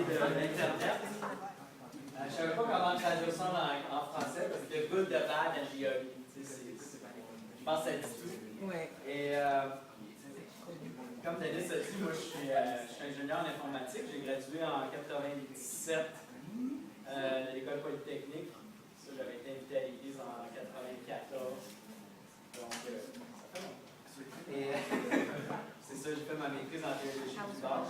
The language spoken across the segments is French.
de l'Internet. Je ne savais pas comment traduire ça en français, parce que good, de bad, and the ugly. Je pense que ça dit tout. Ouais. Et comme Denis a dit, moi je suis ingénieur en informatique. J'ai gradué en 97 de l'école polytechnique. Ça, j'avais été invité à l'église en 94. Donc, ça fait longtemps. Et c'est ça, j'ai fait ma maîtrise en théologie du sport.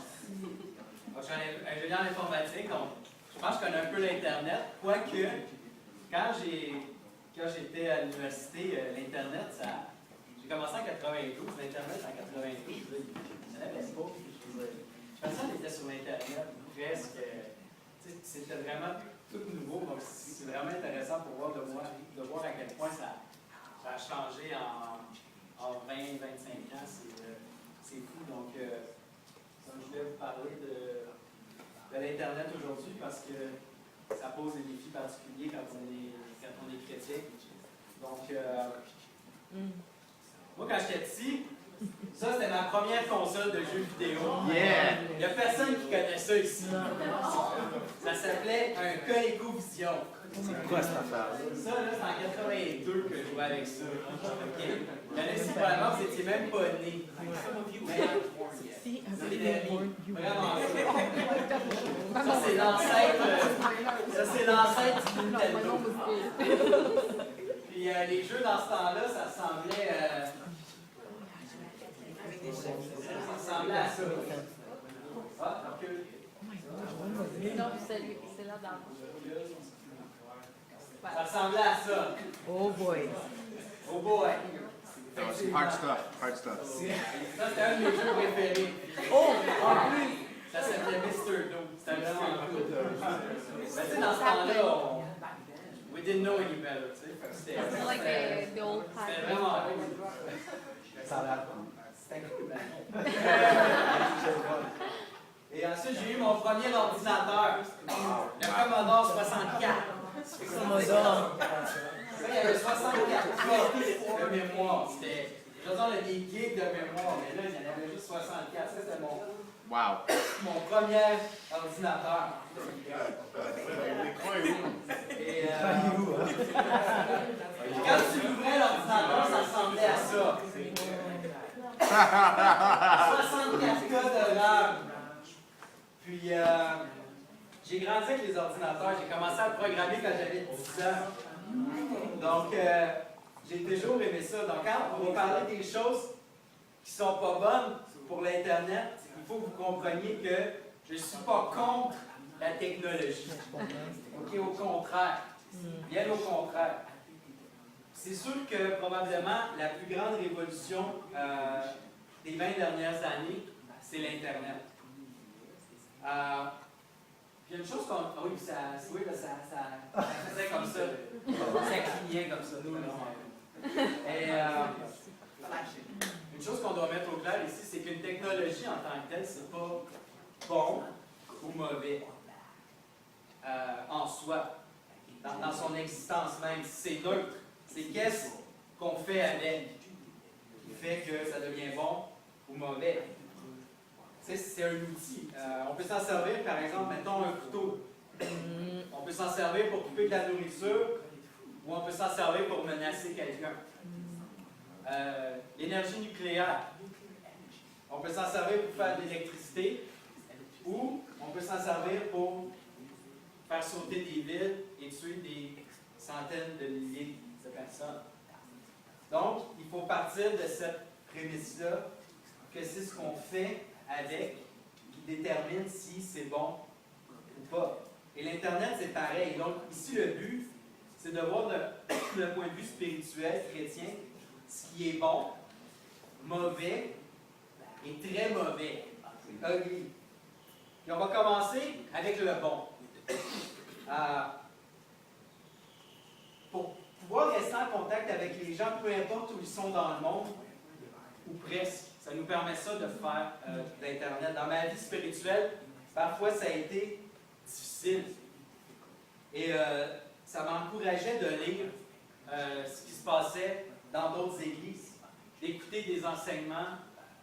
Donc, je suis ingénieur en informatique, donc je pense que je connais un peu l'Internet. Quoique, quand j'étais à l'université, l'Internet, j'ai commencé en 92, l'Internet en 92, je n'avais pas. Personne n'était sur l'Internet, presque. C'était vraiment tout nouveau, donc c'est vraiment intéressant pour voir de voir à quel point ça a changé en 20-25 ans. C'est fou. Donc, je voulais vous parler de l'Internet aujourd'hui parce que ça pose des défis particuliers quand on est chrétien. Donc, moi, quand j'étais petit, ça, c'était ma première console de jeux vidéo. Yeah! Il n'y a personne qui connaît ça ici. Ça s'appelait un ColecoVision. C'est quoi cette affaire? Ça, là, c'est en 82 que je jouais avec ça. Okay. Il y en a ici, probablement, vous n'étiez même pas né. Mais vraiment ça, c'est l'ancêtre. Ça, c'est l'ancêtre du Nintendo. Puis les jeux dans ce temps-là, ça ressemblait à ça. Ah, ok. Non, c'est là dans. Ça ressemblait à ça. Oh boy. Oh boy. Hard stuff, hard stuff. Ça, c'était un de mes jeux préférés. Oh! En plus, ça s'appelait Mr. Do. C'était vraiment cool. Mais tu sais, dans ce temps-là, we didn't know any better, tu sais. C'était Like the old c'était time. vraiment cool. C'était cool, hein? Et ensuite, j'ai eu mon premier ordinateur, le Commodore 64. Commodore. Ça, il y avait 64 gigs de mémoire. C'était, je veux dire, des gigs de mémoire, mais là, il y en avait juste 64. Ça, c'était mon premier ordinateur. Et quand tu ouvrais l'ordinateur, ça ressemblait à ça. 64 codes de RAM. Puis, j'ai grandi avec les ordinateurs. J'ai commencé à programmer quand j'avais 10 ans. Donc, j'ai toujours aimé ça. Donc, quand on va parler des choses qui ne sont pas bonnes pour l'Internet, il faut que vous compreniez que je ne suis pas contre la technologie. OK, au contraire. Bien au contraire. C'est sûr que probablement la plus grande révolution des 20 dernières années, c'est l'Internet. Il y a une chose qu'on. Ah oui, ça faisait comme ça. Ça clignait comme ça. Et une chose qu'on doit mettre au clair ici, c'est qu'une technologie en tant que telle, c'est pas bon ou mauvais en soi, dans son existence même. C'est neutre. C'est qu'est-ce qu'on fait avec qui fait que ça devient bon ou mauvais. C'est un outil. On peut s'en servir, par exemple, mettons un couteau. On peut s'en servir pour couper de la nourriture ou on peut s'en servir pour menacer quelqu'un. L'énergie nucléaire. On peut s'en servir pour faire de l'électricité ou on peut s'en servir pour faire sauter des villes et tuer des centaines de milliers de personnes. Donc, il faut partir de cette prémisse-là que c'est ce qu'on fait avec qui détermine si c'est bon ou pas. Et l'Internet, c'est pareil. Donc, ici, le but, c'est de voir le point de vue spirituel, chrétien, ce qui est bon, mauvais et très mauvais. Ugly. Puis on va commencer avec le bon. Pour pouvoir rester en contact avec les gens, peu importe où ils sont dans le monde, ou presque, ça nous permet ça de faire d'Internet. Dans ma vie spirituelle, parfois ça a été difficile. Et ça m'encourageait de lire ce qui se passait dans d'autres églises, d'écouter des enseignements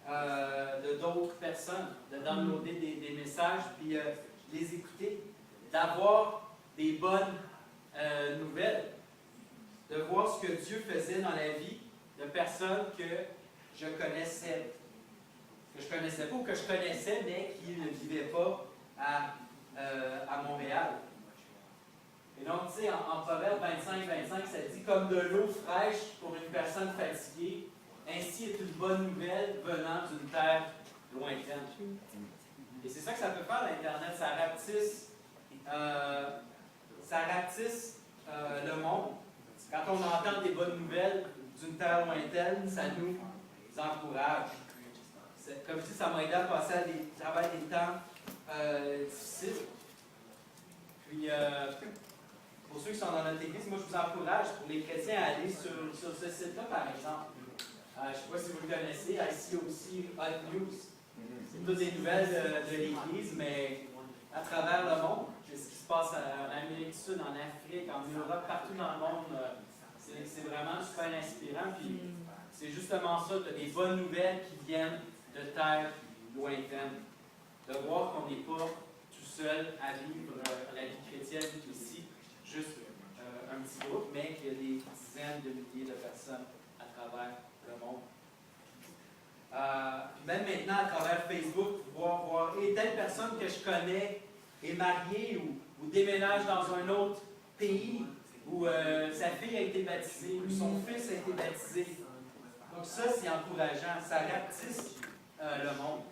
de d'autres personnes, de downloader des messages. Puis les écouter, d'avoir des bonnes nouvelles, de voir ce que Dieu faisait dans la vie de personnes que je connaissais, que je connaissais pas ou que je connaissais, mais qui ne vivaient pas à Montréal. Et donc, tu sais, en Proverbe 25, ça dit « Comme de l'eau fraîche pour une personne fatiguée, ainsi est une bonne nouvelle venant d'une terre lointaine. » Et c'est ça que ça peut faire, l'Internet. Ça rapetisse le monde. Quand on entend des bonnes nouvelles d'une terre lointaine, ça nous encourage. Comme je dis, ça m'a aidé à passer à travers des temps difficiles. Puis, pour ceux qui sont dans notre église, moi je vous encourage, pour les chrétiens, à aller sur ce site-là, par exemple. Je ne sais pas si vous le connaissez, ici aussi, Hot News. C'est toutes des nouvelles de l'Église, mais à travers le monde. C'est ce qui se passe en Amérique du Sud, en Afrique, en Europe, partout dans le monde. C'est vraiment super inspirant. Puis c'est justement ça, tu as des bonnes nouvelles qui viennent de terres lointaines. De voir qu'on n'est pas tout seul à vivre la vie chrétienne ici, juste un petit groupe, mais qu'il y a des dizaines de milliers de personnes à travers le monde. Même maintenant, à travers Facebook, voir et telle personne que je connais est mariée ou déménage dans un autre pays où sa fille a été baptisée, où son fils a été baptisé. Donc ça, c'est encourageant. Ça rapetisse le monde.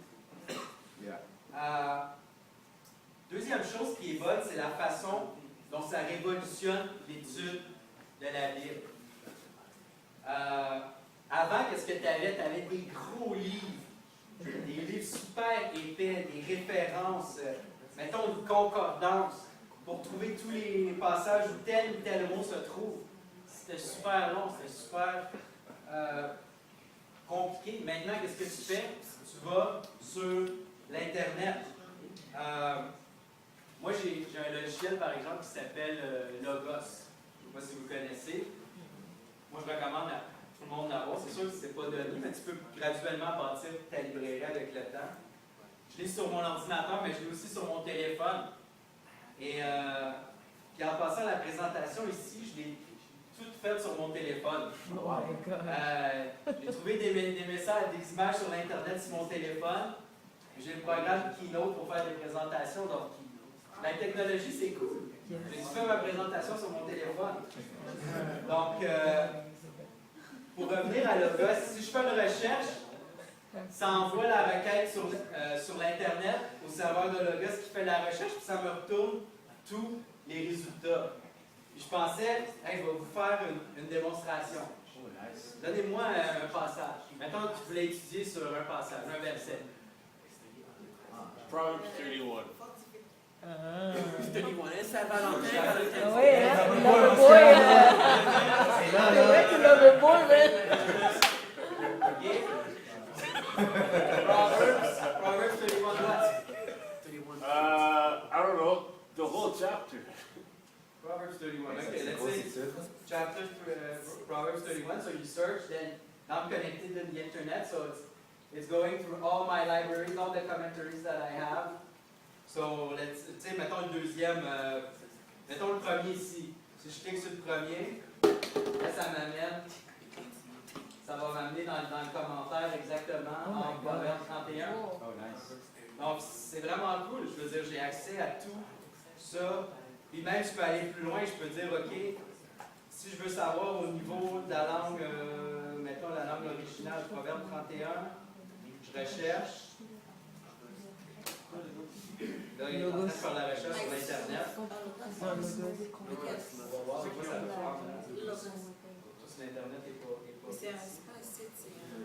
Deuxième chose qui est bonne, c'est la façon dont ça révolutionne l'étude de la Bible. Avant, qu'est-ce que tu avais? Tu avais des gros livres, des livres super épais, des références, mettons une concordance, pour trouver tous les passages où tel ou tel mot se trouve. C'était super long, c'était super compliqué. Maintenant, qu'est-ce que tu fais? Tu vas sur l'Internet. Moi, j'ai un logiciel, par exemple, qui s'appelle Logos. Je ne sais pas si vous connaissez. Moi, je recommande à tout le monde d'avoir. C'est sûr que ce n'est pas donné, mais tu peux graduellement bâtir ta librairie avec le temps. Je l'ai sur mon ordinateur, mais je l'ai aussi sur mon téléphone. Et puis en passant à la présentation ici, je l'ai toute faite sur mon téléphone. J'ai trouvé des messages, des images sur l'Internet sur mon téléphone. J'ai le programme Keynote pour faire des présentations. Donc, la technologie, c'est cool. J'ai fait ma présentation sur mon téléphone. Donc, pour revenir à Logos, si je fais une recherche, ça envoie la requête sur l'Internet au serveur de Logos qui fait la recherche, puis ça me retourne tous les résultats. Puis je pensais, hey, je vais vous faire une démonstration. Donnez-moi un passage. Mettons que tu voulais étudier sur un passage, un verset. Proverbs 31. 31, est Saint-Valentin? Ah oui, hein? Lover boy. C'est vrai que lover boy, mais. Proverbs 31 what? I don't know, the whole chapter. Proverbs 31. Okay, let's say chapter Proverbs 31. So you search, then now I'm connected to the internet, so it's going through all my libraries, all the commentaries that I have. So let's say, mettons le deuxième, mettons le premier ici. Si je clique sur le premier, là ça m'amène, ça va m'amener dans le commentaire exactement en Proverbe 31. Donc c'est vraiment cool, je veux dire, j'ai accès à tout ça. Puis même, je peux aller plus loin, je peux dire, OK, si je veux savoir au niveau de la langue, mettons la langue originale, Proverbe 31, je recherche. Là, il est en train de faire la recherche sur l'Internet. On va voir c'est quoi ça va faire. Tout sur l'Internet n'est pas. C'est un site, c'est un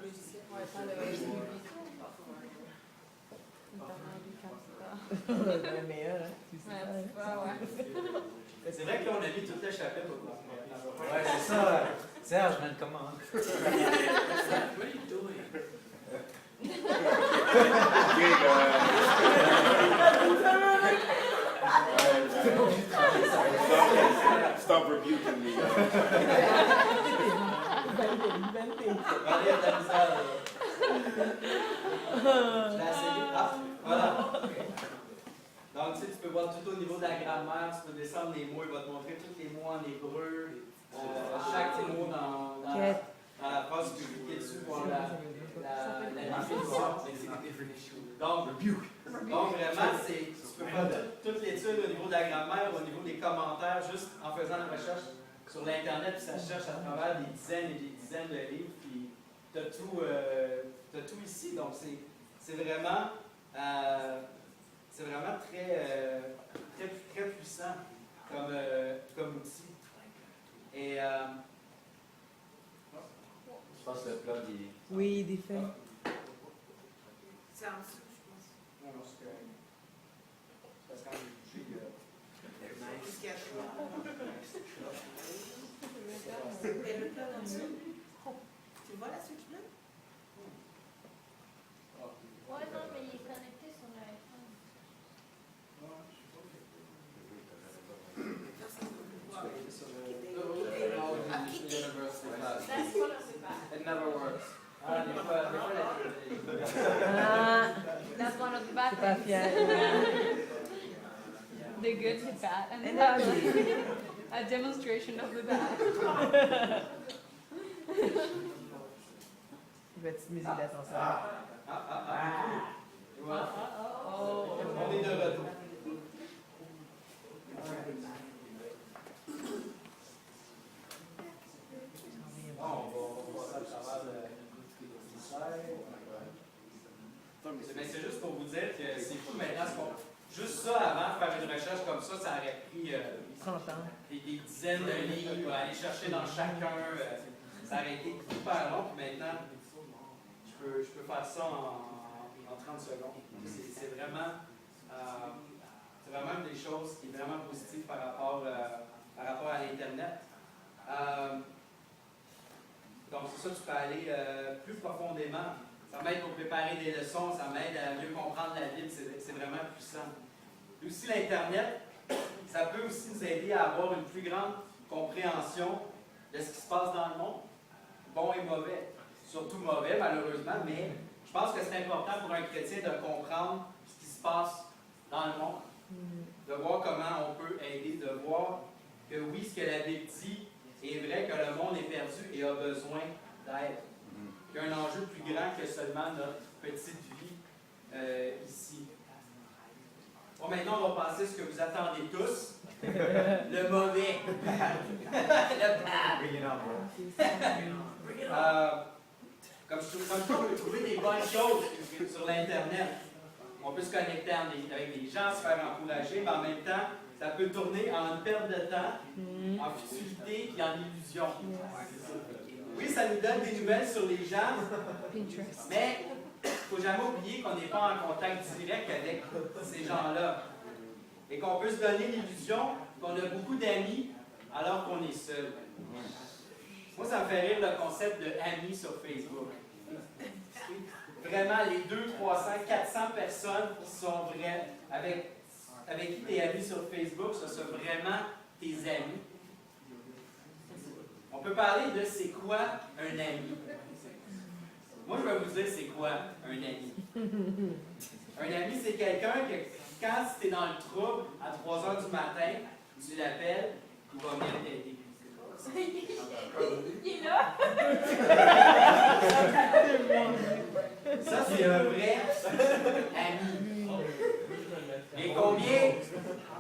logiciel. Ouais, ça, le Le meilleur, hein? C'est vrai que là, on a mis tout le chapitre au complet. Ouais, c'est ça. Serge, je me le commande. Okay, stop rebuking me. Regardez, il y a de la misère. Je l'ai essayé. Ah, voilà. Comme tu sais, tu peux voir tout au niveau de la grammaire, tu peux descendre les mots, il va te montrer tous les mots en hébreu, chaque mot dans la phrase, tu peux cliquer dessus pour la définition. Donc vraiment, tu peux faire toute l'étude au niveau de la grammaire, au niveau des commentaires, juste en faisant une recherche sur l'Internet, puis ça cherche à travers des dizaines et des dizaines de livres, puis tu as tout ici. Donc c'est vraiment très, très puissant comme outil. Et Je pense que le plug est. Oui, des faits. C'est en dessous, je pense. non, non, c'est correct. Parce que quand j'ai touché, Qu'est-ce qu'il y a Et le plug en dessous. Tu vois la switch bleue? Ouais, non, mais il est connecté sur l'iPhone. Personne ne peut le voir. That's one of the bad. It never works. Ah, des fois, That's one of the bad Pas things. fier. The good, the bad, and the And ugly. A demonstration of the bad. Petite musique d'ascenseur. Et voilà. Oh. On est de retour. Bon, on va passer à travers le slide. Mais c'est juste pour vous dire que c'est fou maintenant. Juste ça, avant de faire une recherche comme ça aurait pris 30 ans. des dizaines de livres, aller chercher dans chacun. Ça aurait été super long. Puis maintenant, je peux faire ça en 30 secondes. C'est vraiment une des choses qui est vraiment positive par rapport à l'Internet. Donc, c'est ça, tu peux aller plus profondément. Ça m'aide pour préparer des leçons, ça m'aide à mieux comprendre la Bible, c'est vraiment puissant. Et aussi, l'Internet, ça peut aussi nous aider à avoir une plus grande compréhension de ce qui se passe dans le monde, bon et mauvais. Surtout mauvais, malheureusement, mais je pense que c'est important pour un chrétien de comprendre ce qui se passe dans le monde, de voir comment on peut aider, de voir que oui, ce que la Bible dit est vrai, que le monde est perdu et a besoin d'aide. Qu'il y a un enjeu plus grand que seulement notre petite vie ici. Bon, maintenant, on va passer à ce que vous attendez tous. Le mauvais. Le bad. Comme on peut trouver des bonnes choses sur l'Internet. On peut se connecter avec des gens, se faire encourager, mais en même temps, ça peut tourner en une perte de temps, en futilité et en illusion. Oui, ça nous donne des nouvelles sur les gens, mais il ne faut jamais oublier qu'on n'est pas en contact direct avec ces gens-là. Et qu'on peut se donner l'illusion qu'on a beaucoup d'amis alors qu'on est seul. Moi, ça me fait rire le concept de amis sur Facebook. Vraiment, les 200, 300, 400 personnes qui sont vraies, avec qui tu es amis sur Facebook, ce sont vraiment tes amis. On peut parler de c'est quoi un ami. Moi, je vais vous dire c'est quoi un ami. Un ami, c'est quelqu'un que quand tu es dans le trouble à 3 h du matin, tu l'appelles, il va venir t'aider. Il est là. Ça, c'est un vrai ami. Et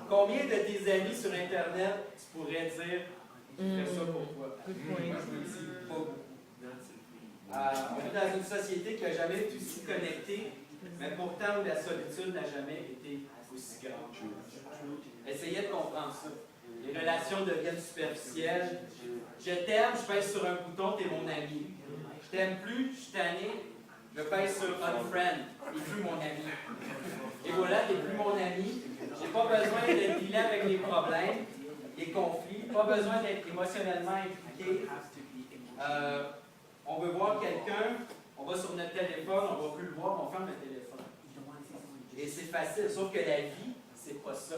combien de tes amis sur Internet tu pourrais dire je fais ça pour toi? Moi, je me dis pas beaucoup. On est dans une société qui n'a jamais été aussi connectée, mais pourtant où la solitude n'a jamais été aussi grande. Essayez de comprendre ça. Les relations deviennent superficielles. Je t'aime, je pèse sur un bouton, t'es mon ami. Je t'aime plus, je suis tanné, je pèse sur unfriend, t'es plus mon ami. Et voilà, t'es plus mon ami. J'ai pas besoin de dealer avec les problèmes, les conflits, pas besoin d'être émotionnellement impliqué. On veut voir quelqu'un, on va sur notre téléphone, on va plus le voir, on ferme le téléphone. Et c'est facile, sauf que la vie, c'est pas ça.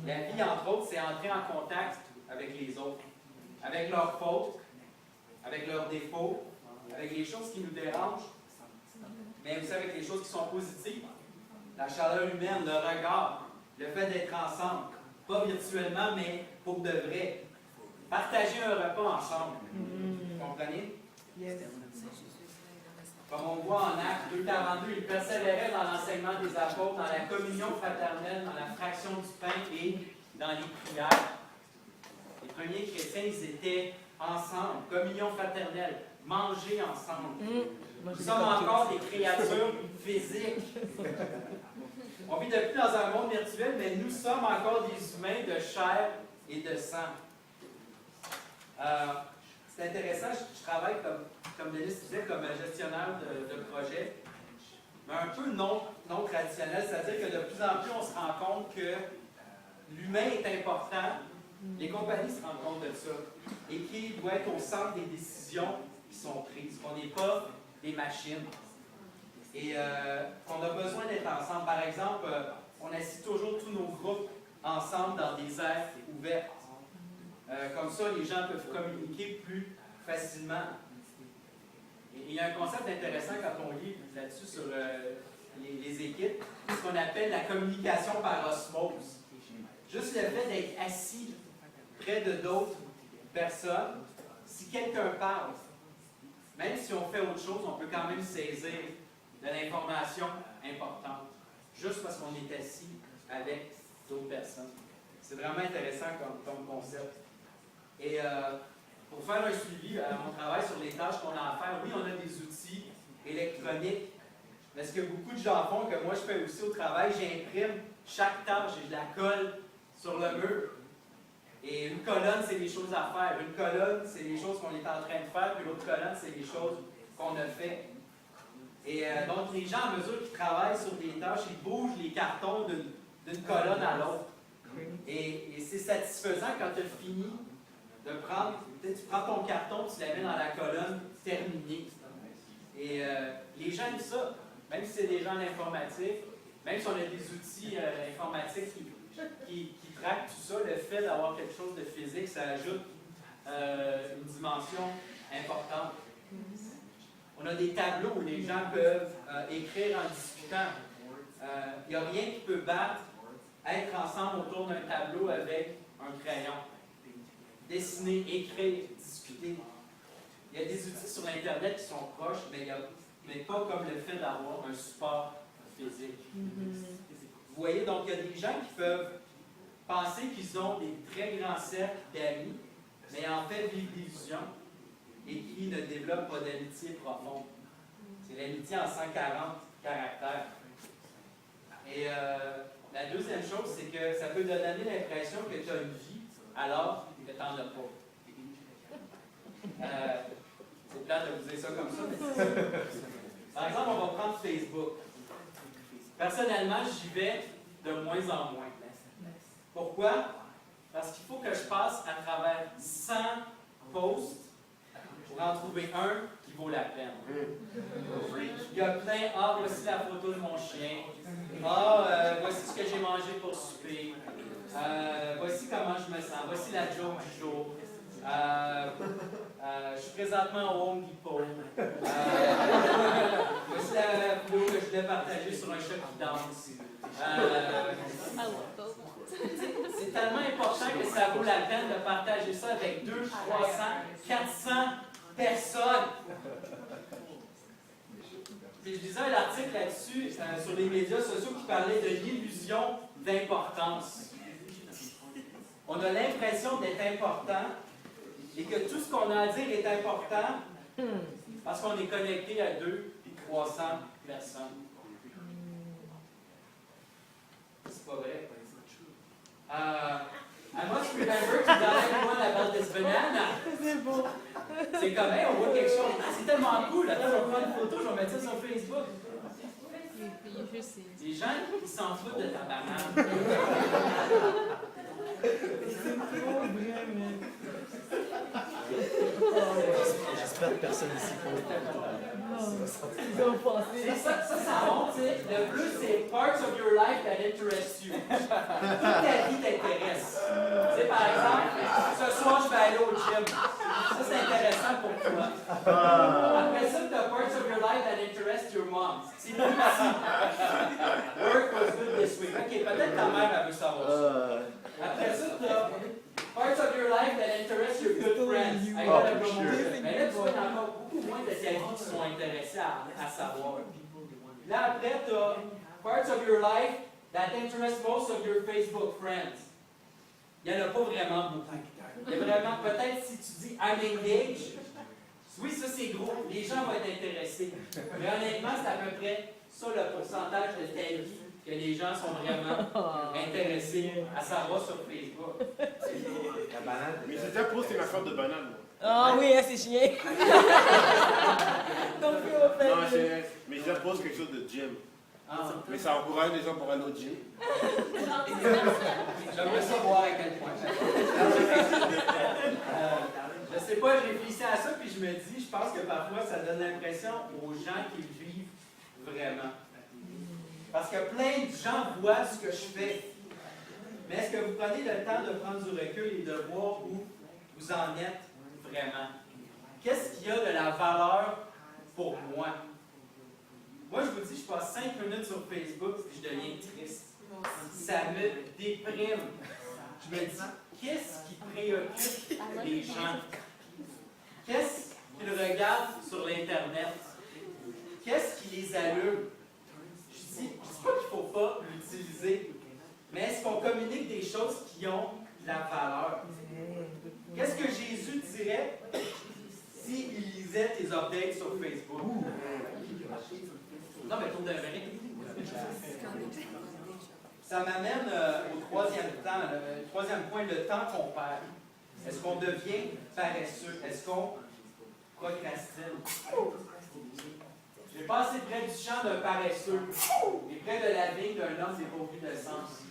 La vie, entre autres, c'est entrer en contact avec les autres, avec leurs fautes, avec leurs défauts, avec les choses qui nous dérangent, mais aussi avec les choses qui sont positives. La chaleur humaine, le regard, Le fait d'être ensemble. Pas virtuellement, mais pour de vrai. Partager un repas ensemble. Vous comprenez? Comme on voit en Actes 2,42, ils persévéraient dans l'enseignement des apôtres, dans la communion fraternelle, dans la fraction du pain et dans les prières. Les premiers chrétiens, ils étaient ensemble, communion fraternelle, manger ensemble. Nous sommes encore des créatures physiques. On vit depuis dans un monde virtuel, mais nous sommes encore des humains de chair et de sang. C'est intéressant, je travaille comme Denis disait, comme gestionnaire de projet, mais un peu non traditionnel, c'est-à-dire que de plus en plus on se rend compte que l'humain est important, les compagnies se rendent compte de ça, et qui doit être au centre des décisions qui sont prises, qu'on n'est pas des machines. Et qu'on a besoin d'être ensemble. Par exemple, on assit toujours tous nos groupes ensemble dans des aires ouvertes. Comme ça, les gens peuvent communiquer plus facilement. Et il y a un concept intéressant quand on lit là-dessus sur les équipes, ce qu'on appelle la communication par osmose. Juste le fait d'être assis près de d'autres personnes, si quelqu'un parle, même si on fait autre chose, on peut quand même saisir de l'information importante, juste parce qu'on est assis avec d'autres personnes. C'est vraiment intéressant comme concept. Et pour faire un suivi, on travaille sur les tâches qu'on a à faire. Oui, on a des outils électroniques, mais ce que beaucoup de gens font, que moi je fais aussi au travail, j'imprime chaque tâche et je la colle sur le mur. Et une colonne, c'est les choses à faire. Une colonne, c'est les choses qu'on est en train de faire, puis l'autre colonne, c'est les choses qu'on a fait. Et donc, les gens, à mesure qu'ils travaillent sur des tâches, ils bougent les cartons d'une colonne à l'autre. Et c'est satisfaisant quand tu as fini de prendre, tu prends ton carton, tu la mets dans la colonne terminée. Et les gens aiment ça, même si c'est des gens d'informatique, même si on a des outils informatiques qui traquent tout ça, le fait d'avoir quelque chose de physique, ça ajoute une dimension importante. On a des tableaux où les gens peuvent écrire en discutant. Il n'y a rien qui peut battre être ensemble autour d'un tableau avec un crayon. Dessiner, écrire, discuter. Il y a des outils sur Internet qui sont proches, mais pas comme le fait d'avoir un support physique. Vous voyez, donc il y a des gens qui peuvent penser qu'ils ont des très grands cercles d'amis, mais en fait vivent d'illusions et qui ne développent pas d'amitié profonde. C'est l'amitié en 140 caractères. Et la deuxième chose, c'est que ça peut donner l'impression que tu as une vie alors que tu n'en as pas. C'est plate de vous dire ça comme ça, mais c'est ça. Par exemple, on va prendre Facebook. Personnellement, j'y vais de moins en moins. Pourquoi? Parce qu'il faut que je passe à travers 100 posts pour en trouver un qui vaut la peine. Il y a plein, voici la photo de mon chien. Voici ce que j'ai mangé pour souper. Voici comment je me sens. Voici la joke du jour. Je suis présentement au Home Depot. Voici la vidéo que je voulais partager sur un chat qui danse. C'est tellement important que ça vaut la peine de partager ça avec 200, 300, 400 personnes. Puis je lisais un article là-dessus sur les médias sociaux qui parlait de l'illusion d'importance. On a l'impression d'être important et que tout ce qu'on a à dire est important parce qu'on est connecté à 200 et 300 personnes. C'est pas vrai. I must remember to tell everyone about this banana. C'est beau. C'est comme, hey, on voit quelque chose. C'est tellement cool. Attends, je vais prendre une photo, je vais mettre ça sur Facebook. Les gens, ils s'en foutent de ta banane. J'espère que personne ici Ça montre, tu sais, le bleu, c'est parts of your life that interest you. Toute ta vie t'intéresse. Tu sais, par exemple, ce soir, je vais aller au gym. Ça, c'est intéressant pour toi. Après ça, tu as parts of your life that interest your mom. C'est plus petit. Work was good this week. OK, peut-être mère, elle veut savoir ça. Après ça, tu as parts of your life that interest your good friends. I gotta Oh, promote sure. it. Mais là, tu vois, il y a encore beaucoup moins de tes amis qui sont intéressés à savoir. Là, après, tu as parts of your life that interest most of your Facebook friends. Il n'y en a pas vraiment beaucoup. Il y a vraiment, peut-être si tu dis I'm engaged, oui, ça c'est gros, les gens vont être intéressés. Mais honnêtement, c'est à peu près ça le pourcentage de ta vie que les gens sont vraiment intéressés à savoir sur Facebook. La banane. Mais j'ai déjà posté une affaire de banane. Ah oui, hein, c'est chiant. Donc, Non, mais j'ai déjà posté quelque chose de gym. Ah. Mais ça encourage les gens pour aller au gym. J'aimerais ça voir à quel point. Je sais pas, je réfléchissais à ça, puis je me dis, je pense que parfois ça donne l'impression aux gens qu'ils vivent vraiment. Parce que plein de gens voient ce que je fais. Mais est-ce que vous prenez le temps de prendre du recul et de voir où vous en êtes vraiment? Qu'est-ce qu'il y a de la valeur pour moi? Moi, je vous dis, je passe 5 minutes sur Facebook et je deviens triste. Ça me déprime. Je me dis, qu'est-ce qui préoccupe les gens? Qu'est-ce qu'ils regardent sur l'Internet? Qu'est-ce qui les allume? Je dis pas qu'il ne faut pas l'utiliser, mais est-ce qu'on communique des choses qui ont de la valeur? Qu'est-ce que Jésus dirait s'il lisait tes updates sur Facebook? Non, mais pour de vrai. Ça m'amène au troisième temps, le troisième point, le temps qu'on perd. Est-ce qu'on devient paresseux? Est-ce qu'on procrastine? J'ai passé près du champ d'un paresseux et près de la vigne d'un homme dépourvu de sens.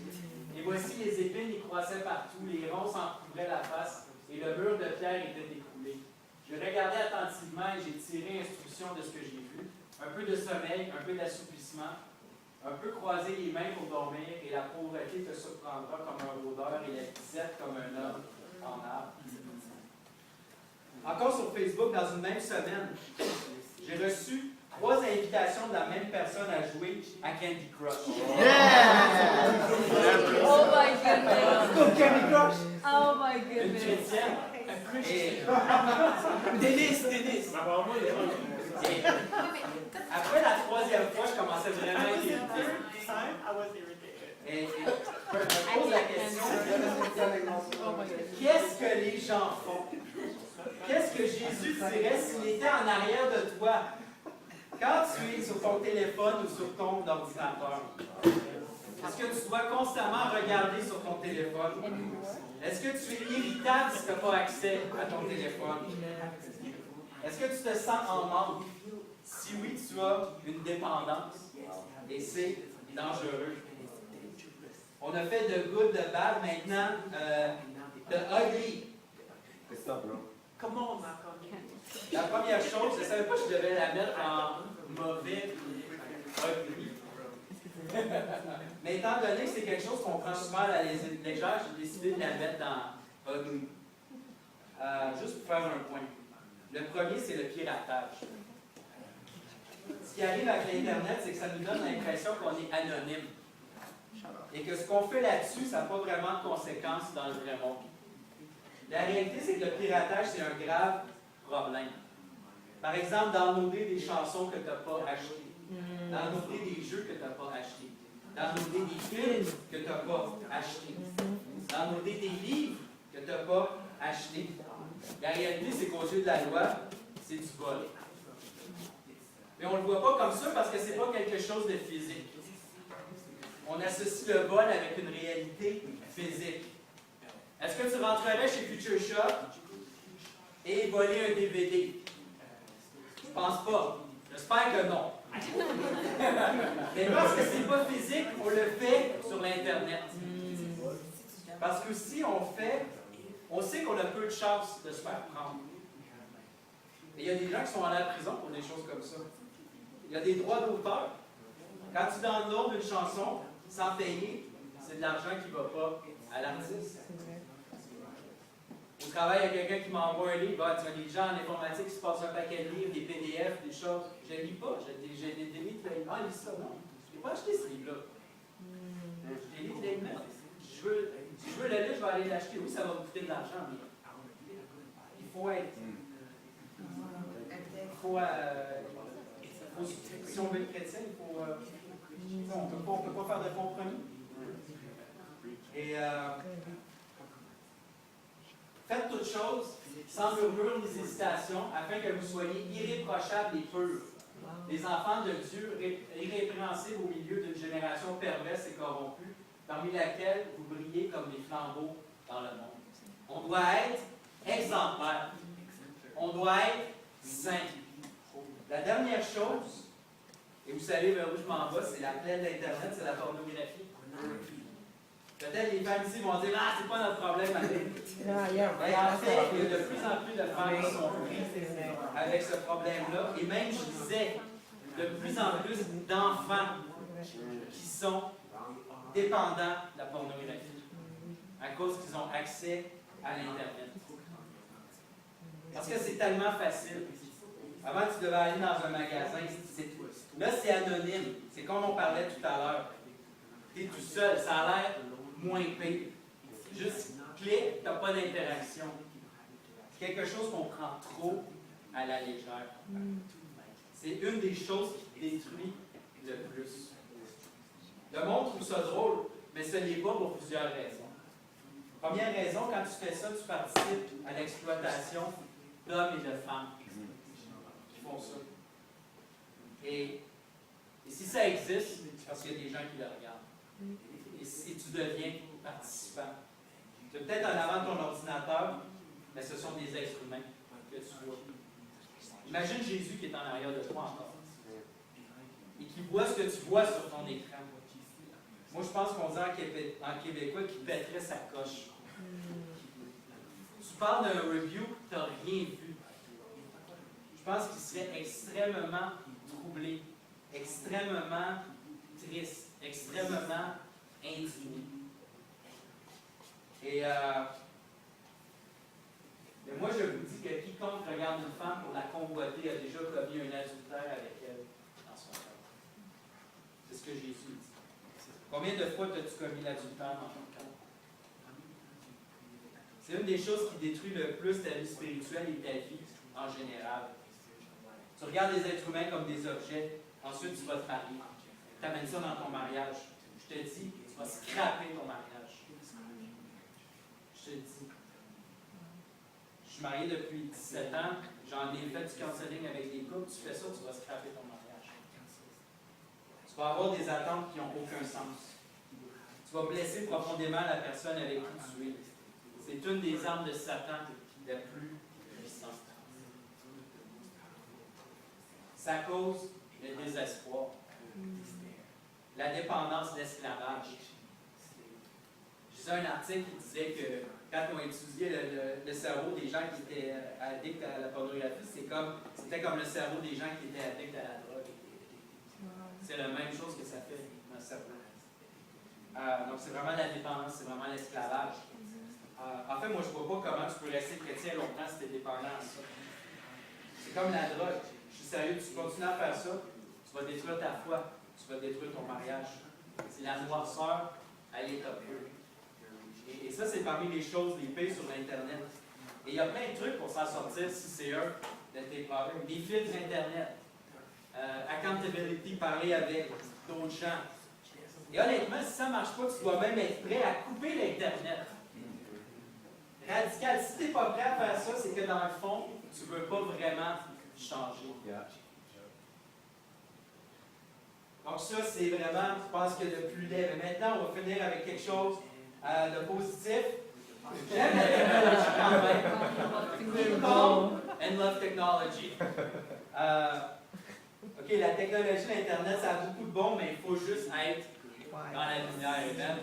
Et voici les épines y croissaient partout, les ronces en couvraient la face et le mur de pierre était écroulé. Je regardais attentivement et j'ai tiré instruction de ce que j'ai vu. Un peu de sommeil, un peu d'assoupissement, un peu croiser les mains pour dormir et la pauvreté te surprendra comme un rôdeur et la disette comme un homme en arbre. Encore sur Facebook, dans une même semaine, j'ai reçu 3 invitations de la même personne à jouer à Candy Crush. Oh my goodness. Candy Crush! Oh my Une goodness. chrétienne. Et Denis! Apparemment, les gens. Et après la 3e fois, je commençais vraiment à être irrité. Et je me pose la question, Oh my goodness. qu'est-ce que les gens font? Qu'est-ce que Jésus dirait s'il était en arrière de toi? Quand tu es sur ton téléphone ou sur ton ordinateur, est-ce que tu dois constamment regarder sur ton téléphone? Est-ce que tu es irritable si tu n'as pas accès à ton téléphone? Est-ce que tu te sens en manque? Si oui, tu as une dépendance. Et c'est dangereux. On a fait de good, de bad, maintenant de ugly. C'est ça, bro. Comment on a La première chose, je ne savais pas que je devais la mettre en mauvais ugly. Mais étant donné que c'est quelque chose qu'on prend souvent à la légère, j'ai décidé de la mettre dans ugly. Juste pour faire un point. Le premier, c'est le piratage. Ce qui arrive avec l'Internet, c'est que ça nous donne l'impression qu'on est anonyme. Et que ce qu'on fait là-dessus, ça n'a pas vraiment de conséquences dans le vrai monde. La réalité, c'est que le piratage, c'est un grave problème. Par exemple, downloader des chansons que tu n'as pas achetées. Downloader des jeux que tu n'as pas achetés. Downloader des films que tu n'as pas achetés. Downloader des livres que tu n'as pas achetés. La réalité, c'est qu'aux yeux de la loi, c'est du vol. Mais on ne le voit pas comme ça parce que ce n'est pas quelque chose de physique. On associe le vol avec une réalité physique. Est-ce que tu rentrerais chez Future Shop et voler un DVD? Je pense pas. J'espère que non. Mais parce que c'est pas physique, on le fait sur l'Internet. Parce que si on sait qu'on a peu de chances de se faire prendre. Et il y a des gens qui sont allés à la prison pour des choses comme ça. Il y a des droits d'auteur. Quand tu downloads une chanson sans payer, c'est de l'argent qui ne va pas à l'artiste. Au travail, il y a quelqu'un qui m'envoie un livre. Ah, tu as des gens en informatique qui se passent un paquet de livres, des PDF, des choses. Je ne lis pas. J'ai des livres. Ah, lis ça. Non. Je n'ai pas acheté ce livre-là. J'ai lu clairement. Je veux le livre, je vais aller l'acheter. Oui, ça va me coûter de l'argent, mais il faut être. Si on veut être chrétien, il faut. On ne peut pas faire de compromis. Et faites toutes choses sans murmure ni hésitation, afin que vous soyez irréprochables et purs, les enfants de Dieu, irrépréhensibles au milieu d'une génération perverse et corrompue, parmi laquelle vous brillez comme des flambeaux dans le monde. On doit être exemplaire. On doit être saint. La dernière chose, et vous savez vers où je m'en vais, c'est la plaie d'Internet, c'est la pornographie. Peut-être les femmes ici vont dire « Ah, c'est pas notre problème avec. » Mais en fait, il y a de plus en plus de femmes qui sont prises avec ce problème-là. Et même, je disais, de plus en plus d'enfants qui sont dépendants de la pornographie à cause qu'ils ont accès à l'Internet. Parce que c'est tellement facile. Avant, tu devais aller dans un magasin. Là, c'est anonyme. C'est comme on parlait tout à l'heure. Tu es tout seul. Ça a l'air moins pire. Juste clique, tu n'as pas d'interaction. C'est quelque chose qu'on prend trop à la légère. C'est une des choses qui détruit le plus. Le monde trouve ça drôle, mais ce n'est pas pour plusieurs raisons. Première raison, quand tu fais ça, tu participes à l'exploitation d'hommes et de femmes qui font ça. Et si ça existe, c'est parce qu'il y a des gens qui le regardent. Et si tu deviens participant, tu es peut-être en avant de ton ordinateur, mais ce sont des êtres humains que tu vois. Imagine Jésus qui est en arrière de toi encore et qui voit ce que tu vois sur ton écran. Moi, je pense qu'on dit en québécois qu'il pèterait sa coche. Tu parles d'un review, tu n'as rien vu. Je pense qu'il serait extrêmement troublé, extrêmement triste, extrêmement indigné. Et mais moi, je vous dis que quiconque regarde une femme pour la convoiter a déjà commis un adultère avec elle dans son cœur. C'est ce que Jésus dit. Combien de fois as-tu commis l'adultère dans ton cœur? C'est une des choses qui détruit le plus ta vie spirituelle et ta vie en général. Tu regardes les êtres humains comme des objets, ensuite tu vas te marier. Tu amènes ça dans ton mariage. Je te dis, tu vas scraper ton mariage. Je te dis. Je suis marié depuis 17 ans, j'en ai fait du counseling avec des couples, tu fais ça, tu vas scraper ton mariage. Tu vas avoir des attentes qui n'ont aucun sens. Tu vas blesser profondément la personne avec qui tu es. C'est une des armes de Satan les plus puissantes. Ça cause le désespoir, la dépendance, l'esclavage. Je lisais un article qui disait que quand on étudiait le cerveau des gens qui étaient addicts à la pornographie, c'était comme le cerveau des gens qui étaient addicts à la drogue. C'est la même chose que ça fait dans le cerveau. Donc c'est vraiment la dépendance, c'est vraiment l'esclavage. En fait, moi je ne vois pas comment tu peux rester chrétien longtemps si tu es dépendant à ça. C'est comme la drogue. Je suis sérieux, tu continues à faire ça, tu vas détruire ta foi, tu vas détruire ton mariage. C'est la noirceur à l'état pur. Et ça, c'est parmi les choses, les pires sur l'Internet. Et il y a plein de trucs pour s'en sortir si c'est un de tes problèmes. Des filtres Internet. Accountability, parler avec d'autres gens. Et honnêtement, si ça ne marche pas, tu dois même être prêt à couper l'Internet. Radical, si tu n'es pas prêt à faire ça, c'est que dans le fond, tu ne veux pas vraiment changer. Donc ça, c'est vraiment, je pense que le plus laid. Mais maintenant, on va finir avec quelque chose de positif. J'aime la technologie quand même. People and love technology. OK, la technologie, l'Internet, ça a beaucoup de bon, mais il faut juste être dans la lumière.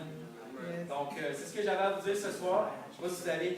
Donc, c'est ce que j'avais à vous dire ce soir. Je ne sais pas si vous avez